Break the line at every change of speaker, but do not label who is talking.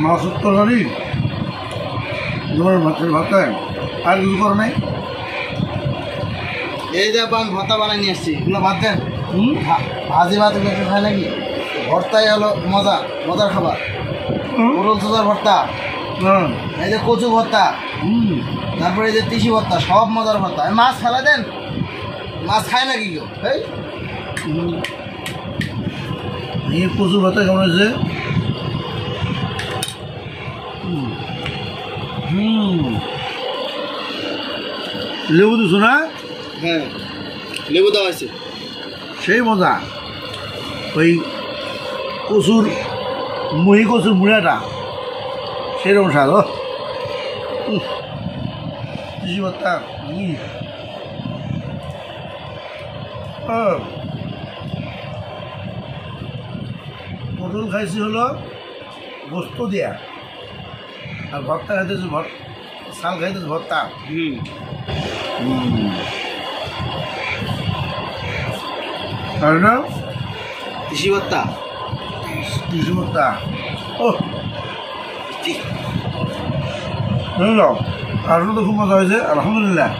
মাছের তরকারি মাছের ভাতায় আর কিছু করে নাই।
এই যে আমি ভর্তা বানাই নিয়ে এসছি, এগুলো বাদ দেন। ভাজি ভাত এগুলো খায় নাকি? ভর্তাই হলো মজার খাবার। পটল সোজার ভর্তা, এই যে কচু ভর্তা, তারপরে এই যে তিসি ভর্তা, সব মজার ভর্তা। মাছ ফেলা দেন, মাছ খায় নাকি কেউ?
এই কচু ভাতা কেমন হয়েছে? লেবু দিছো না?
হ্যাঁ, লেবু দেওয়া আছে।
সেই মজা। ওই কচুর মুহি কচুর মুড়াটা সেরকম স্বাদ। তিসি ভর্তা পটল খাইছি হলো গোস্ত দিয়া, আর ভর্তা খাইতেছি শাল খাইতেছি ভর্তা। আর না
তিসি ভর্তা,
তিসি ভর্তা ও আর তো খুব মজা হয়েছে, আলহামদুলিল্লাহ।